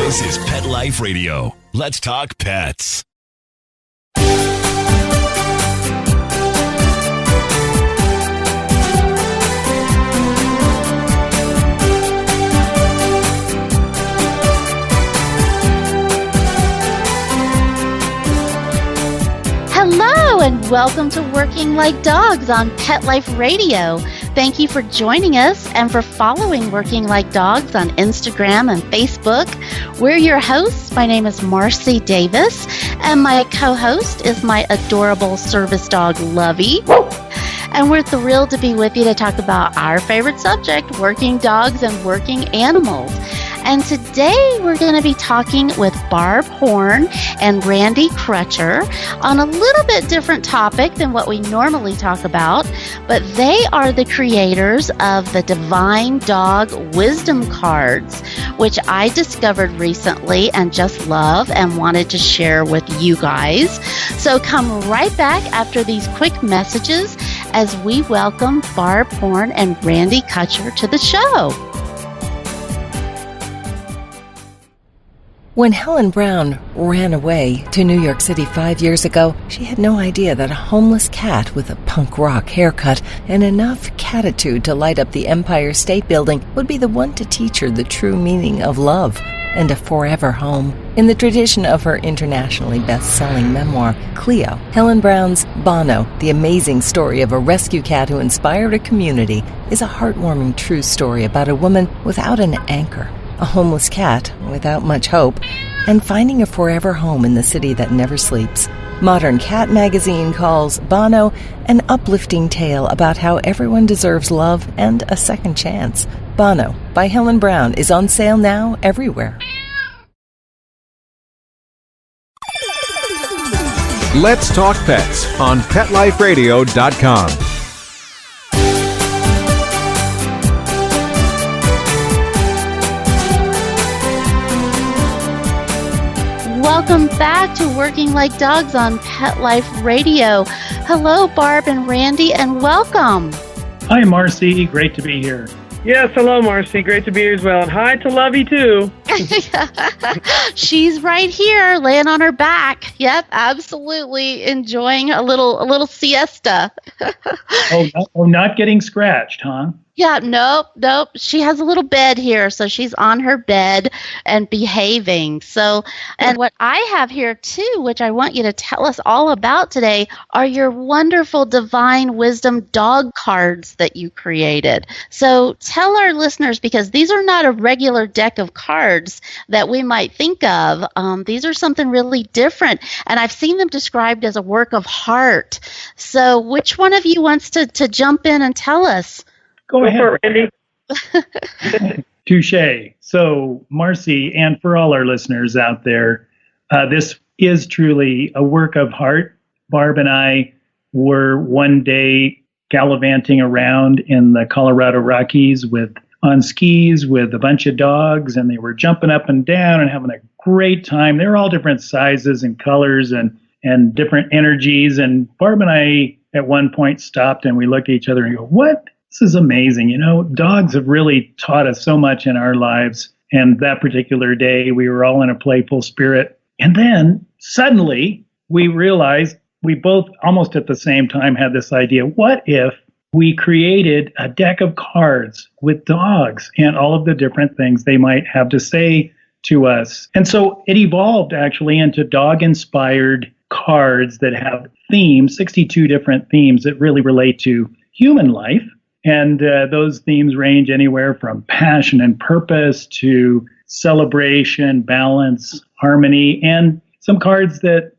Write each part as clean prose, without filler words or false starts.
This is Pet Life Radio. Let's talk pets. Hello and welcome to Working Like Dogs on Pet Life Radio. Thank you for joining us and for following Working Like Dogs on Instagram and Facebook. We're your hosts. My name is Marcie Davis, and my co-host is my adorable service dog, Lovey. And we're thrilled to be with you to talk about our favorite subject, working dogs and working animals. And today we're going to be talking with Barb Horn and Randy Crutcher on a little bit different topic than what we normally talk about, but they are the creators of the Divine Dog Wisdom Cards, which I discovered recently and just love and wanted to share with you guys. So come right back after these quick messages as we welcome Barb Horn and Randy Crutcher to the show. When Helen Brown ran away to New York City 5 years ago, she had no idea that a homeless cat with a punk rock haircut and enough catitude to light up the Empire State Building would be the one to teach her the true meaning of love and a forever home. In the tradition of her internationally best-selling memoir, Cleo, Helen Brown's Bono, the amazing story of a rescue cat who inspired a community, is a heartwarming true story about a woman without an anchor, a homeless cat without much hope, and finding a forever home in the city that never sleeps. Modern Cat magazine calls Bono an uplifting tale about how everyone deserves love and a second chance. Bono by Helen Brown is on sale now everywhere. Let's Talk Pets on PetLifeRadio.com. Welcome back to Working Like Dogs on Pet Life Radio. Hello, Barb and Randy, and welcome. Hi, Marcie. Great to be here. Yes, hello, Marcie. Great to be here as well. And hi to Lovey, too. She's right here, laying on her back. Yep, absolutely enjoying a little siesta. Not getting scratched, huh? Yeah, nope. She has a little bed here, so she's on her bed and behaving. So, and what I have here too, which I want you to tell us all about today, are your wonderful Divine Wisdom dog cards that you created. So tell our listeners, because these are not a regular deck of cards that we might think of. These are something really different, and I've seen them described as a work of heart. So which one of you wants to jump in and tell us? Go ahead, Randy. Touche. So, Marcie, and for all our listeners out there, this is truly a work of heart. Barb and I were one day gallivanting around in the Colorado Rockies on skis with a bunch of dogs, and they were jumping up and down and having a great time. They were all different sizes and colors and different energies. And Barb and I, at one point, stopped and we looked at each other and go, "What? This is amazing." Dogs have really taught us so much in our lives. And that particular day, we were all in a playful spirit. And then suddenly we realized we both almost at the same time had this idea. What if we created a deck of cards with dogs and all of the different things they might have to say to us? And so it evolved actually into dog-inspired cards that have themes, 62 different themes that really relate to human life. And those themes range anywhere from passion and purpose to celebration, balance, harmony, and some cards that,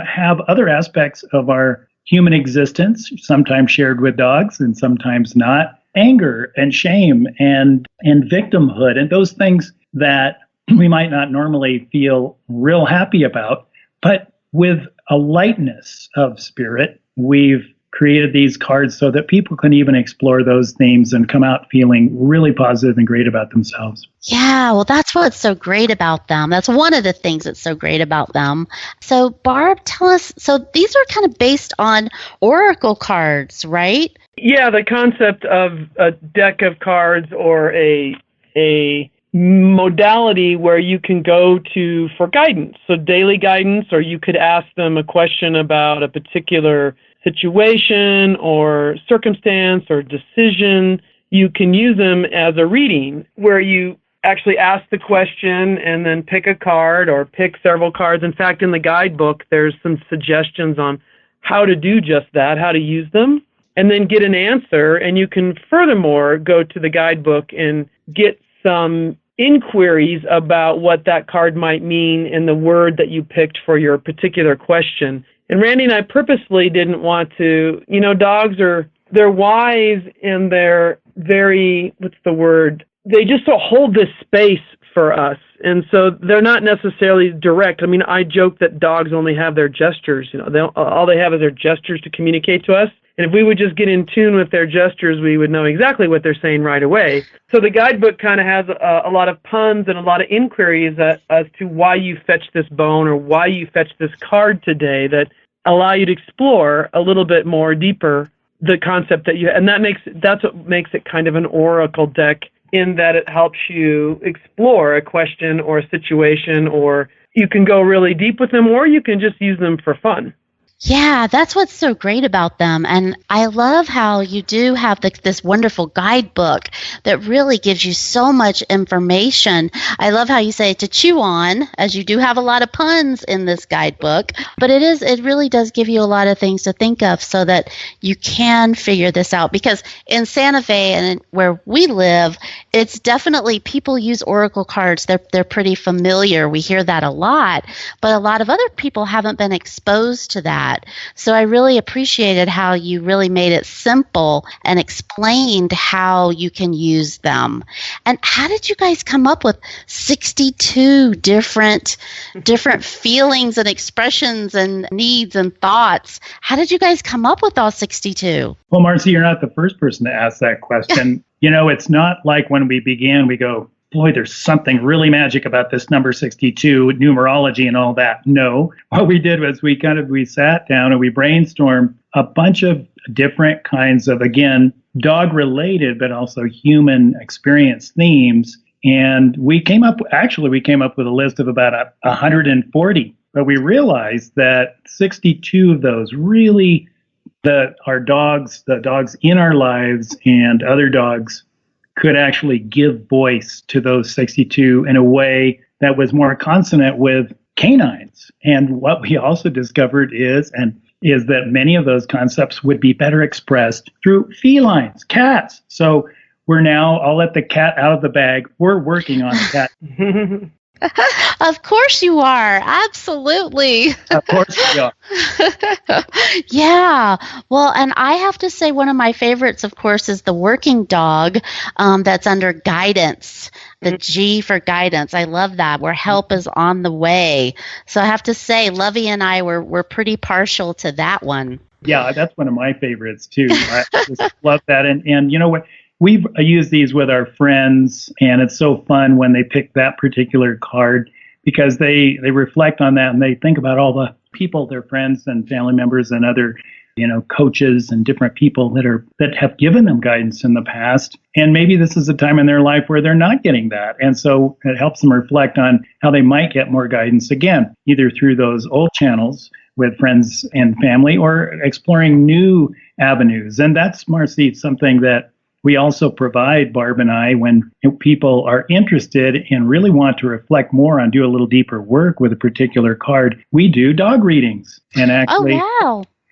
have other aspects of our human existence, sometimes shared with dogs and sometimes not. Anger and shame and victimhood and those things that we might not normally feel real happy about. But with a lightness of spirit, we've created these cards so that people can even explore those themes and come out feeling really positive and great about themselves. Yeah, well, that's what's so great about them. That's one of the things that's so great about them. So, Barb, tell us, so these are kind of based on oracle cards, right? Yeah, the concept of a deck of cards or a modality where you can go to for guidance. So daily guidance, or you could ask them a question about a particular situation or circumstance or decision. You can use them as a reading where you actually ask the question and then pick a card or pick several cards. In fact, in the guidebook, there's some suggestions on how to do just that, how to use them, and then get an answer. And you can furthermore go to the guidebook and get some inquiries about what that card might mean in the word that you picked for your particular question. And Randy and I purposely didn't want to, dogs they're wise and they're very, they just sort of hold this space for us. And so they're not necessarily direct. I mean, I joke that dogs only have their gestures. All they have is their gestures to communicate to us. And if we would just get in tune with their gestures, we would know exactly what they're saying right away. So the guidebook kind of has a lot of puns and a lot of inquiries as to why you fetched this bone or why you fetched this card today that allow you to explore a little bit more deeper the concept that you, and that's what makes it kind of an oracle deck, in that it helps you explore a question or a situation, or you can go really deep with them, or you can just use them for fun. Yeah, that's what's so great about them. And I love how you do have this wonderful guidebook that really gives you so much information. I love how you say to chew on, as you do have a lot of puns in this guidebook, but it really does give you a lot of things to think of so that you can figure this out. Because in Santa Fe and where we live, it's definitely people use oracle cards. They're pretty familiar. We hear that a lot, but a lot of other people haven't been exposed to that. So I really appreciated how you really made it simple and explained how you can use them. And how did you guys come up with 62 different feelings and expressions and needs and thoughts? How did you guys come up with all 62? Well, Marcie, you're not the first person to ask that question. It's not like when we began, we go, boy, there's something really magic about this number 62, numerology and all that. No, what we did was we sat down and we brainstormed a bunch of different kinds of, again, dog-related, but also human experience themes. And we came up with a list of about 140, but we realized that 62 of those really, the dogs in our lives and other dogs could actually give voice to those 62 in a way that was more consonant with canines. And what we also discovered is that many of those concepts would be better expressed through felines, cats. So I'll let the cat out of the bag. We're working on the cat. Of course you are. Absolutely. Of course we are. Yeah. Well, and I have to say one of my favorites, of course, is the working dog that's under guidance. The G for guidance. I love that, where help is on the way. So I have to say, Lovey and I were pretty partial to that one. Yeah, that's one of my favorites, too. I just love that. And you know what? We've used these with our friends, and it's so fun when they pick that particular card because they reflect on that and they think about all the people, their friends and family members and other, coaches and different people that have given them guidance in the past. And maybe this is a time in their life where they're not getting that. And so it helps them reflect on how they might get more guidance again, either through those old channels with friends and family or exploring new avenues. And that's, Marcie, something that we also provide, Barb and I, when people are interested and really want to reflect more on, do a little deeper work with a particular card. We do dog readings and actually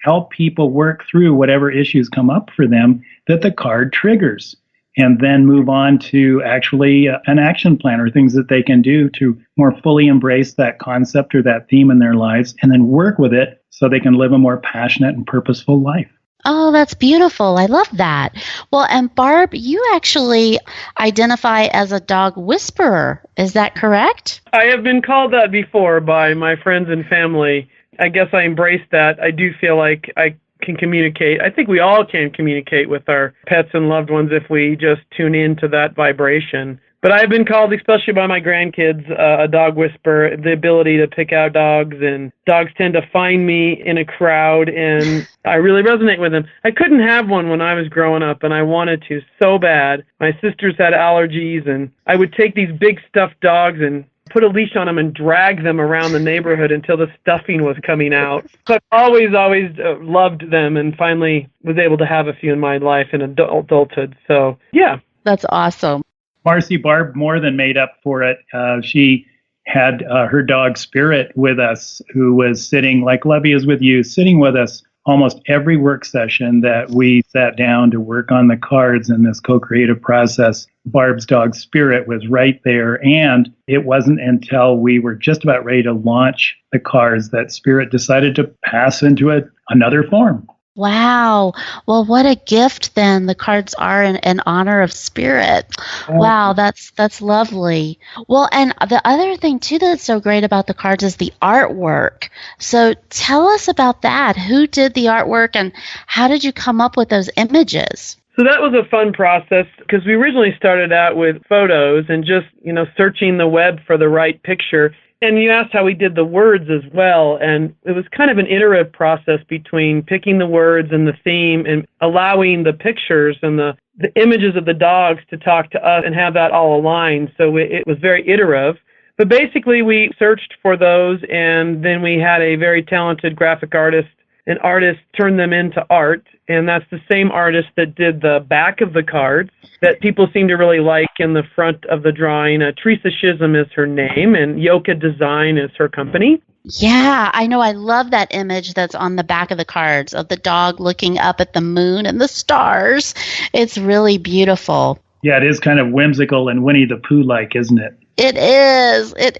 help people work through whatever issues come up for them that the card triggers, and then move on to actually an action plan or things that they can do to more fully embrace that concept or that theme in their lives, and then work with it so they can live a more passionate and purposeful life. Oh, that's beautiful. I love that. Well, and Barb, you actually identify as a dog whisperer. Is that correct? I have been called that before by my friends and family. I guess I embrace that. I do feel like I can communicate. I think we all can communicate with our pets and loved ones if we just tune into that vibration. But I've been called, especially by my grandkids, a dog whisperer, the ability to pick out dogs, and dogs tend to find me in a crowd, and I really resonate with them. I couldn't have one when I was growing up, and I wanted to so bad. My sisters had allergies, and I would take these big stuffed dogs and put a leash on them and drag them around the neighborhood until the stuffing was coming out. But always loved them, and finally was able to have a few in my life in adulthood. So, yeah. That's awesome. Marcie, Barb more than made up for it. She had her dog Spirit with us, who was sitting, like Lovey is with you, sitting with us almost every work session that we sat down to work on the cards in this co-creative process. Barb's dog Spirit was right there, and it wasn't until we were just about ready to launch the cards that Spirit decided to pass into another form. Wow. Well, what a gift then the cards are in honor of Spirit. Wow, that's lovely. Well, and the other thing too that's so great about the cards is the artwork. So tell us about that. Who did the artwork and how did you come up with those images? So that was a fun process because we originally started out with photos and just, searching the web for the right picture. And you asked how we did the words as well, and it was kind of an iterative process between picking the words and the theme and allowing the pictures and the images of the dogs to talk to us and have that all aligned. So it was very iterative. But basically, we searched for those, and then we had a very talented graphic artist. An artist turned them into art, and that's the same artist that did the back of the cards that people seem to really like in the front of the drawing. Teresa Schism is her name, and Yoka Design is her company. Yeah, I know. I love that image that's on the back of the cards of the dog looking up at the moon and the stars. It's really beautiful. Yeah, it is kind of whimsical and Winnie the Pooh-like, isn't it? It is. It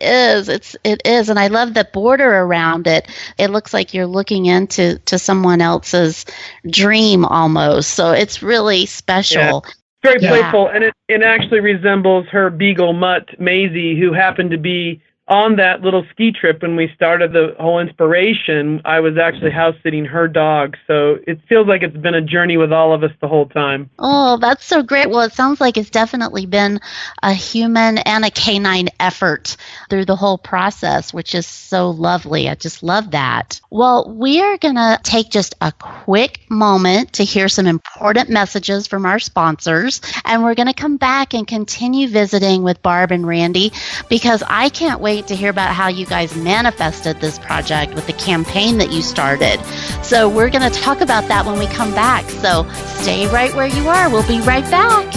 is. And I love the border around it. It looks like you're looking into someone else's dream almost. So it's really special. Yeah. Very playful. And it actually resembles her beagle mutt, Maisie, who happened to be on that little ski trip when we started the whole inspiration. I was actually house sitting her dog. So it feels like it's been a journey with all of us the whole time. Oh, that's so great. Well, it sounds like it's definitely been a human and a canine effort through the whole process, which is so lovely. I just love that. Well, we are going to take just a quick moment to hear some important messages from our sponsors, and we're going to come back and continue visiting with Barb and Randy because I can't wait to hear about how you guys manifested this project with the campaign that you started. So we're going to talk about that when we come back. So stay right where you are. We'll be right back.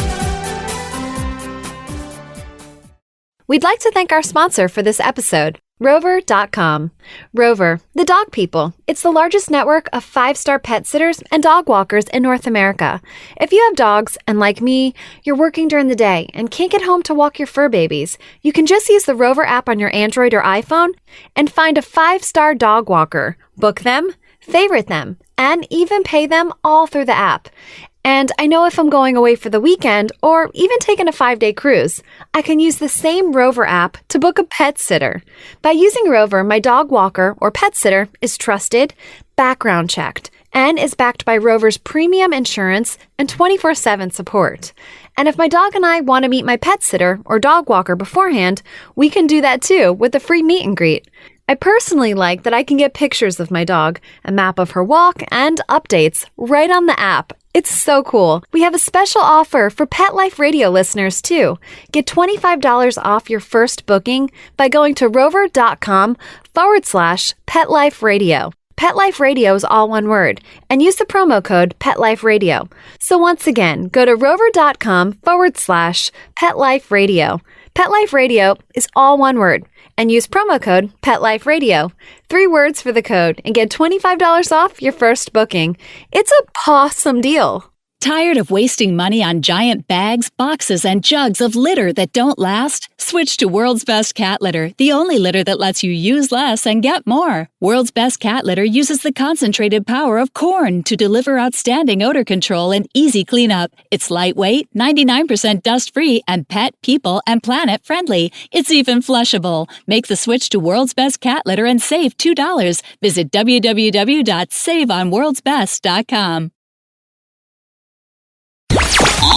We'd like to thank our sponsor for this episode, Rover.com. Rover, the dog people. It's the largest network of 5-star pet sitters and dog walkers in North America. If you have dogs, and like me, you're working during the day and can't get home to walk your fur babies, you can just use the Rover app on your Android or iPhone and find a 5-star dog walker. Book them, favorite them, and even pay them all through the app. And I know if I'm going away for the weekend or even taking a 5-day cruise, I can use the same Rover app to book a pet sitter. By using Rover, my dog walker or pet sitter is trusted, background checked, and is backed by Rover's premium insurance and 24/7 support. And if my dog and I want to meet my pet sitter or dog walker beforehand, we can do that too with a free meet and greet. I personally like that I can get pictures of my dog, a map of her walk, and updates right on the app. It's so cool. We have a special offer for Pet Life Radio listeners, too. Get $25 off your first booking by going to rover.com/Pet Life Radio. Pet Life Radio is all one word, and use the promo code Pet Life Radio. So once again, go to rover.com/Pet Life Radio. Pet Life Radio is all one word, and use promo code Pet Life Radio. 3 words for the code and get $25 off your first booking. It's a pawsome deal. Tired of wasting money on giant bags, boxes, and jugs of litter that don't last? Switch to World's Best Cat Litter, the only litter that lets you use less and get more. World's Best Cat Litter uses the concentrated power of corn to deliver outstanding odor control and easy cleanup. It's lightweight, 99% dust-free, and pet, people, and planet-friendly. It's even flushable. Make the switch to World's Best Cat Litter and save $2. Visit www.saveonworldsbest.com.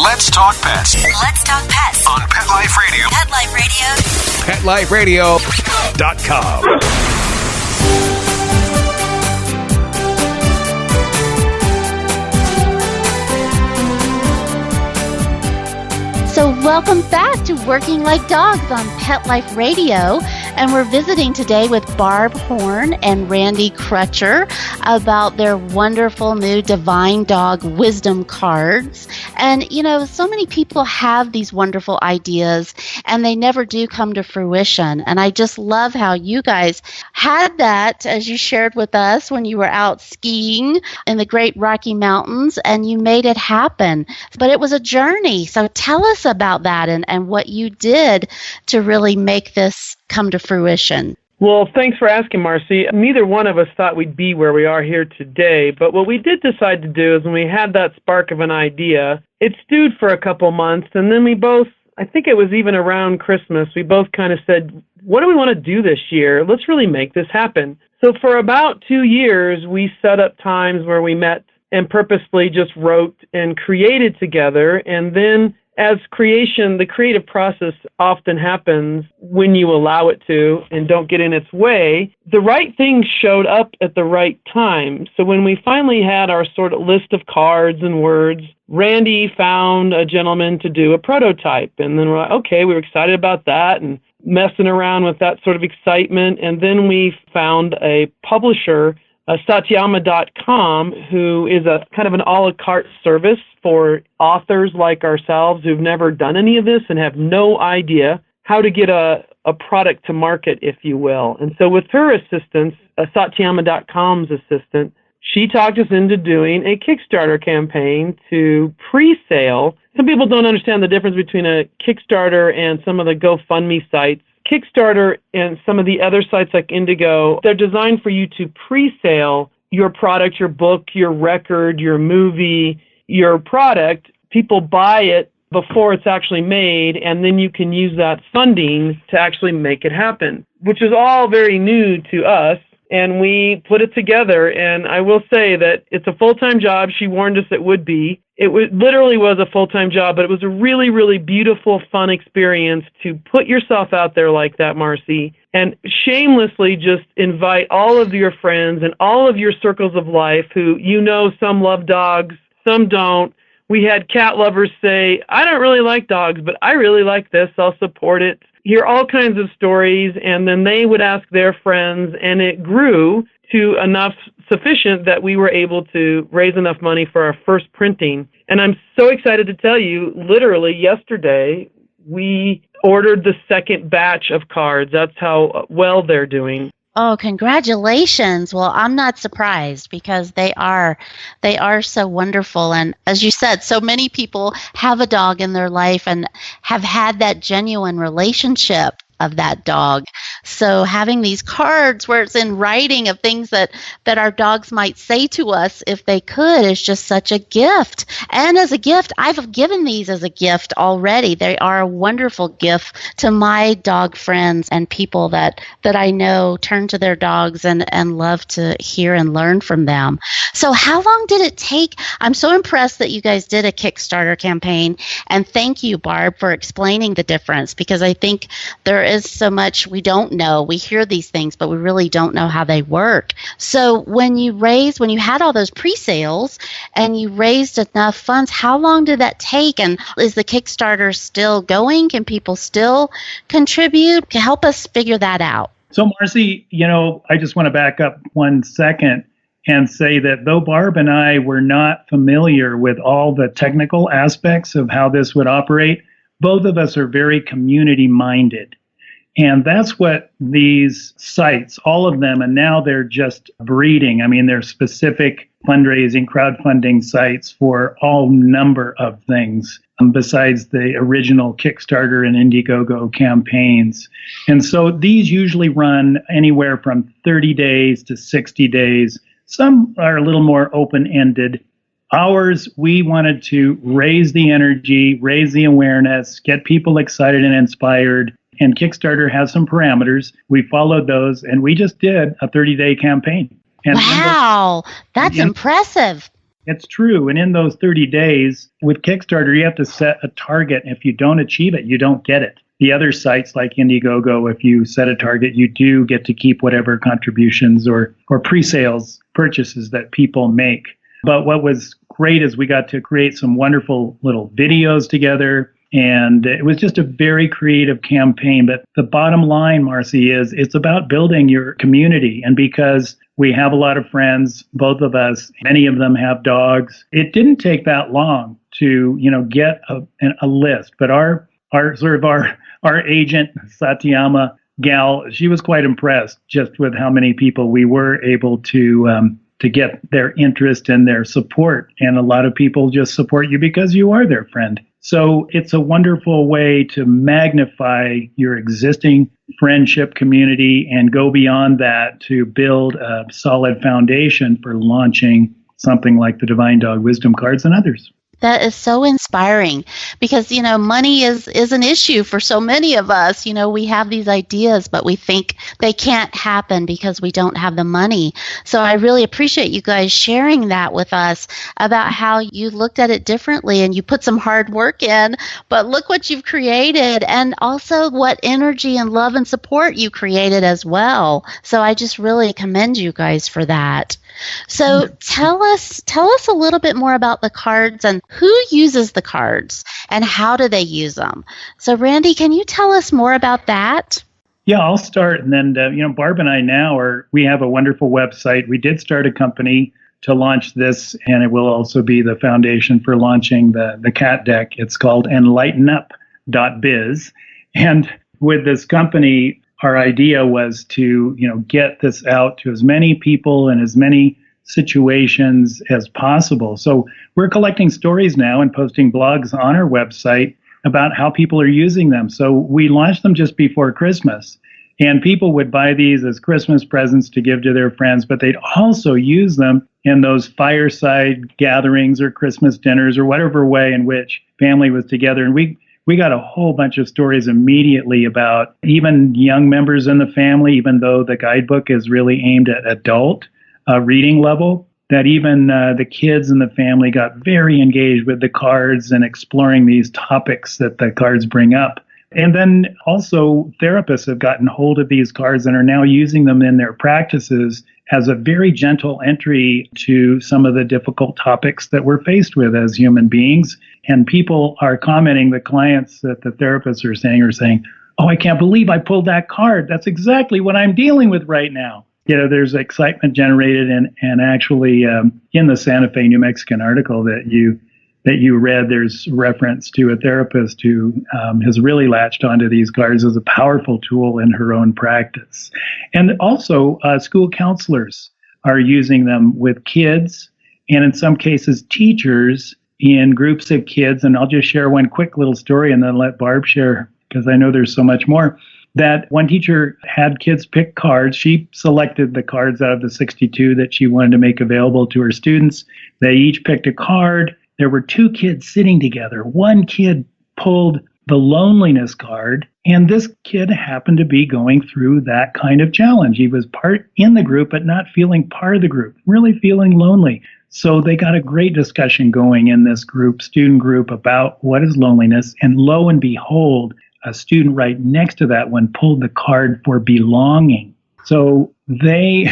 Let's Talk Pets Let's Talk Pets on Pet Life Radio. Pet Life Radio. PetLifeRadio.com. So welcome back to Working Like Dogs on Pet Life Radio. And we're visiting today with Barb Horn and Randy Crutcher about their wonderful new Divine Dog Wisdom cards. And, you know, so many people have these wonderful ideas and they never do come to fruition. And I just love how you guys had that, as you shared with us, when you were out skiing in the Great Rocky Mountains and you made it happen. But it was a journey. So tell us about that and what you did to really make this come to fruition. Well, thanks for asking, Marcie. Neither one of us thought we'd be where we are here today, but what we did decide to do is when we had that spark of an idea, it stewed for a couple months, and then we both, I think it was even around Christmas, we both kind of said, what do we want to do this year? Let's really make this happen. So for about 2 years, we set up times where we met and purposely just wrote and created together, and then as creation, the creative process often happens when you allow it to and don't get in its way. The right things showed up at the right time. So when we finally had our sort of list of cards and words, Randy found a gentleman to do a prototype. And then we're like, okay, we were excited about that and messing around with that sort of excitement. And then we found a publisher, Satyama.com, who is a kind of an a la carte service for authors like ourselves who've never done any of this and have no idea how to get a product to market, if you will. And so with her assistance, Satyama.com's assistant, she talked us into doing a Kickstarter campaign to pre-sale. Some people don't understand the difference between a Kickstarter and some of the GoFundMe sites. Kickstarter and some of the other sites like Indigo, they're designed for you to pre-sale your product, your book, your record, your movie, your product. People buy it before it's actually made, and then you can use that funding to actually make it happen, which is all very new to us. And we put it together, and I will say that it's a full-time job. She warned us it would be. It literally was a full-time job, but it was a really, really beautiful, fun experience to put yourself out there like that, Marcie, and shamelessly just invite all of your friends and all of your circles of life who, you know, some love dogs, some don't. We had cat lovers say, I don't really like dogs, but I really like this. I'll support it. Hear all kinds of stories, and then they would ask their friends, and it grew to enough sufficient that we were able to raise enough money for our first printing. And I'm so excited to tell you, literally yesterday, we ordered the second batch of cards. That's how well they're doing. Oh, congratulations. Well, I'm not surprised because they are so wonderful. And as you said, so many people have a dog in their life and have had that genuine relationship of that dog. So having these cards where it's in writing of things that our dogs might say to us if they could is just such a gift. And as a gift, I've given these as a gift already. They are a wonderful gift to my dog friends and people that I know turn to their dogs and love to hear and learn from them. So how long did it take? I'm so impressed that you guys did a Kickstarter campaign. And thank you, Barb, for explaining the difference, because I think there is so much we don't know. We hear these things, but we really don't know how they work. So when you had all those pre-sales and you raised enough funds, how long did that take? And is the Kickstarter still going? Can people still contribute? Help us figure that out. So Marcie, I just want to back up 1 second and say that though Barb and I were not familiar with all the technical aspects of how this would operate, both of us are very community-minded. And that's what these sites, all of them, and now they're just breeding. I mean, they're specific fundraising, crowdfunding sites for all number of things besides the original Kickstarter and Indiegogo campaigns. And so these usually run anywhere from 30 days to 60 days. Some are a little more open-ended. Ours, we wanted to raise the energy, raise the awareness, get people excited and inspired. And Kickstarter has some parameters. We followed those, and we just did a 30-day campaign. And wow, that's impressive. It's true. And in those 30 days with Kickstarter, you have to set a target. If you don't achieve it, you don't get it. The other sites like Indiegogo, if you set a target, you do get to keep whatever contributions or pre-sales purchases that people make. But what was great is we got to create some wonderful little videos together. And it was just a very creative campaign. But the bottom line, Marcie, is it's about building your community. And because we have a lot of friends, both of us, many of them have dogs, it didn't take that long to, get a list. But our agent, Satyama gal, she was quite impressed just with how many people we were able to get their interest and their support. And a lot of people just support you because you are their friend. So it's a wonderful way to magnify your existing friendship community and go beyond that to build a solid foundation for launching something like the Divine Dog Wisdom Cards and others. That is so inspiring because, money is an issue for so many of us. We have these ideas, but we think they can't happen because we don't have the money. So I really appreciate you guys sharing that with us about how you looked at it differently and you put some hard work in, but look what you've created and also what energy and love and support you created as well. So I just really commend you guys for that. So tell us a little bit more about the cards and who uses the cards and how do they use them. So Randy, can you tell us more about that? Yeah, I'll start. And then, Barb and I we have a wonderful website. We did start a company to launch this, and it will also be the foundation for launching the cat deck. It's called enlightenup.biz. And with this company, our idea was to, get this out to as many people in as many situations as possible. So we're collecting stories now and posting blogs on our website about how people are using them. So we launched them just before Christmas, and people would buy these as Christmas presents to give to their friends, but they'd also use them in those fireside gatherings or Christmas dinners or whatever way in which family was together. And we got a whole bunch of stories immediately about even young members in the family, even though the guidebook is really aimed at adult reading level, that even the kids in the family got very engaged with the cards and exploring these topics that the cards bring up. And then also therapists have gotten hold of these cards and are now using them in their practices as a very gentle entry to some of the difficult topics that we're faced with as human beings. And people are commenting, the clients that the therapists are saying, oh, I can't believe I pulled that card. That's exactly what I'm dealing with right now. There's excitement generated and actually in the Santa Fe, New Mexican article that you read, there's reference to a therapist who has really latched onto these cards as a powerful tool in her own practice. And also school counselors are using them with kids and in some cases teachers in groups of kids. And I'll just share one quick little story and then let Barb share because I know there's so much more. That one teacher had kids pick cards. She selected the cards out of the 62 that she wanted to make available to her students. They each picked a card. There were two kids sitting together. One kid pulled the loneliness card, and this kid happened to be going through that kind of challenge. He was part in the group, but not feeling part of the group, really feeling lonely. So they got a great discussion going in this group, student group, about what is loneliness. And lo and behold, a student right next to that one pulled the card for belonging. So they...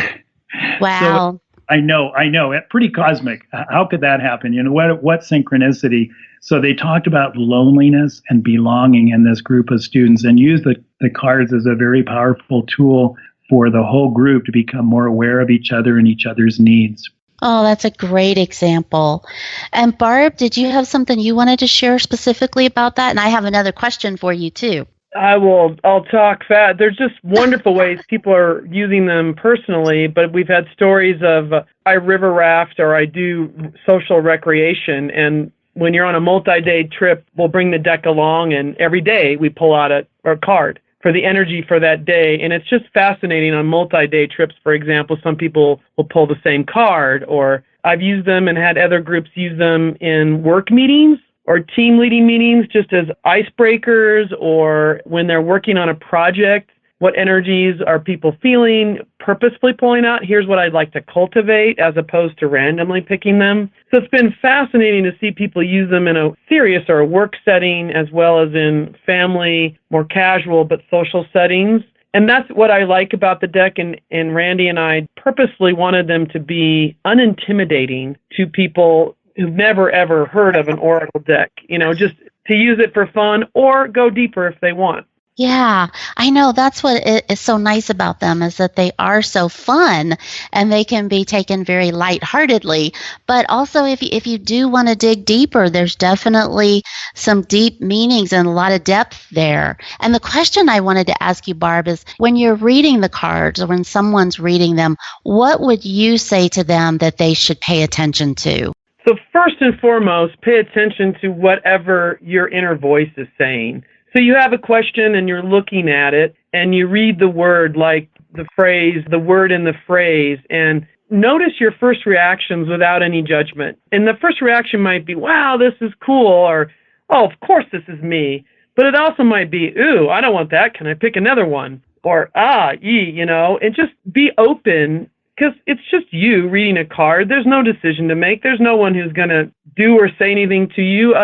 Wow. So I know. It's pretty cosmic. How could that happen? What synchronicity? So they talked about loneliness and belonging in this group of students and used the cards as a very powerful tool for the whole group to become more aware of each other and each other's needs. Oh, that's a great example. And Barb, did you have something you wanted to share specifically about that? And I have another question for you too. I'll talk fast. There's just wonderful ways people are using them personally, but we've had stories of I river raft or I do social recreation. And when you're on a multi-day trip, we'll bring the deck along and every day we pull out a card for the energy for that day. And it's just fascinating on multi-day trips. For example, some people will pull the same card, or I've used them and had other groups use them in work meetings or team leading meetings just as icebreakers, or when they're working on a project What energies are people feeling, purposefully pulling out? Here's what I'd like to cultivate as opposed to randomly picking them. So it's been fascinating to see people use them in a serious or a work setting as well as in family, more casual but social settings. And that's what I like about the deck, and Randy and I purposely wanted them to be unintimidating to people who've never, ever heard of an oracle deck, just to use it for fun or go deeper if they want. Yeah, I know. That's what is so nice about them, is that they are so fun and they can be taken very lightheartedly. But also, if you do want to dig deeper, there's definitely some deep meanings and a lot of depth there. And the question I wanted to ask you, Barb, is when you're reading the cards or when someone's reading them, what would you say to them that they should pay attention to? So first and foremost, pay attention to whatever your inner voice is saying. So you have a question and you're looking at it and you read the word, like the phrase, the word in the phrase, and notice your first reactions without any judgment. And the first reaction might be, wow, this is cool, or, oh, of course this is me. But it also might be, ooh, I don't want that. Can I pick another one? Or, and just be open, because it's just you reading a card. There's no decision to make. There's no one who's going to do or say anything to you.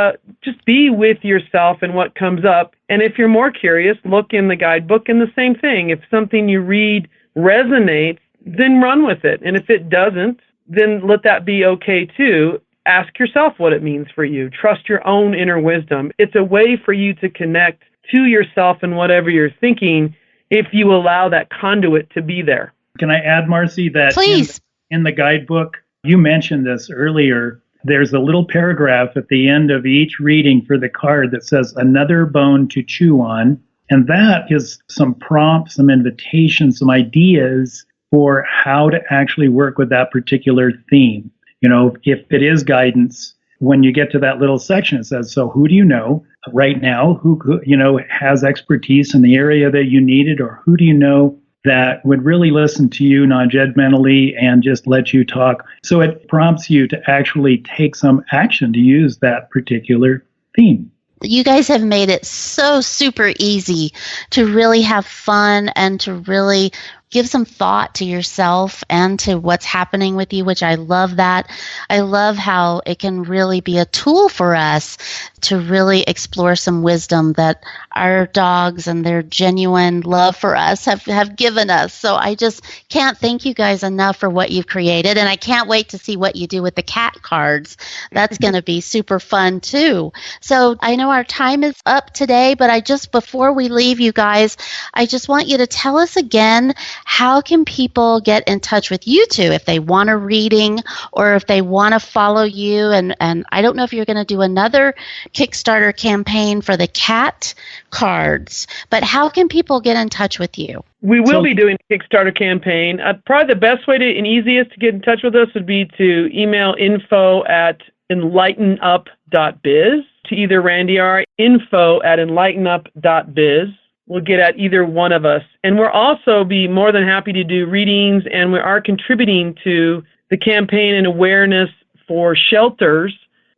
Just be with yourself and what comes up. And if you're more curious, look in the guidebook, and the same thing. If something you read resonates, then run with it. And if it doesn't, then let that be okay too. Ask yourself what it means for you. Trust your own inner wisdom. It's a way for you to connect to yourself and whatever you're thinking if you allow that conduit to be there. Can I add, Marcie, that Please. In the guidebook, you mentioned this earlier, there's a little paragraph at the end of each reading for the card that says, another bone to chew on. And that is some prompts, some invitations, some ideas for how to actually work with that particular theme. If it is guidance, when you get to that little section, it says, so who do you know right now who has expertise in the area that you needed, or who do you know that would really listen to you non-judgmentally and just let you talk? So it prompts you to actually take some action to use that particular theme. You guys have made it so super easy to really have fun and to really give some thought to yourself and to what's happening with you, which I love that. I love how it can really be a tool for us to really explore some wisdom that our dogs and their genuine love for us have given us. So I just can't thank you guys enough for what you've created, and I can't wait to see what you do with the cat cards. That's going to be super fun too. So I know our time is up today, but before we leave you guys, I just want you to tell us again, how can people get in touch with you two if they want a reading or if they want to follow you? And I don't know if you're going to do another Kickstarter campaign for the cat cards, but how can people get in touch with you? We will be doing a Kickstarter campaign. Probably the best way and easiest to get in touch with us would be to email info@enlightenup.biz to either Randy or info@enlightenup.biz. We'll get at either one of us. And we'll also be more than happy to do readings, and we are contributing to the campaign and awareness for shelters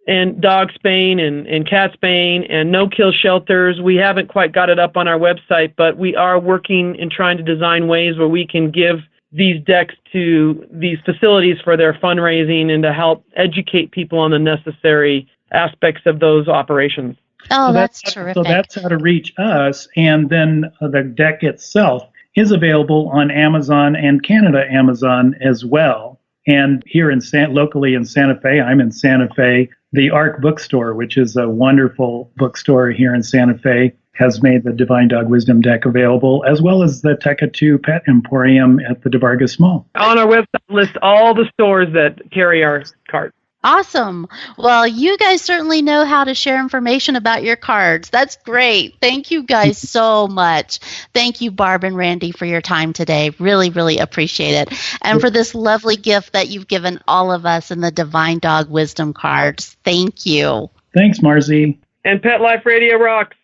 and dog spaying and cat spaying and no-kill shelters. We haven't quite got it up on our website, but we are working and trying to design ways where we can give these decks to these facilities for their fundraising and to help educate people on the necessary aspects of those operations. Oh, so that's terrific. So that's how to reach us. And then the deck itself is available on Amazon and Canada Amazon as well. And here locally in Santa Fe, I'm in Santa Fe, the Arc Bookstore, which is a wonderful bookstore here in Santa Fe, has made the Divine Dog Wisdom deck available, as well as the Tekatu Pet Emporium at the DeVargas Mall. On our website, list all the stores that carry our cards. Awesome. Well, you guys certainly know how to share information about your cards. That's great. Thank you guys so much. Thank you, Barb and Randy, for your time today. Really, really appreciate it. And for this lovely gift that you've given all of us in the Divine Dog Wisdom cards. Thank you. Thanks, Marcie. And Pet Life Radio rocks.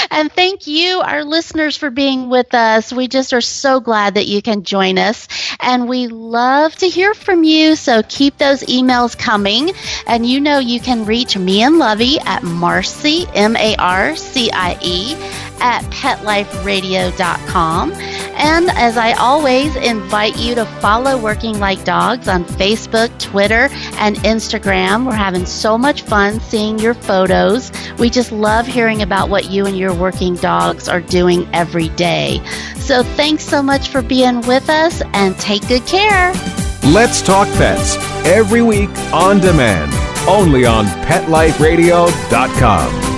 And thank you, our listeners, for being with us. We just are so glad that you can join us. And we love to hear from you, so keep those emails coming. And you can reach me and Lovey at Marcie, Marcie, at PetLifeRadio.com. And as I always invite you to follow Working Like Dogs on Facebook, Twitter, and Instagram. We're having so much fun seeing your photos. We just love hearing about what you and your working dogs are doing every day. So thanks so much for being with us, and take good care. Let's Talk Pets, every week on demand, only on PetLifeRadio.com.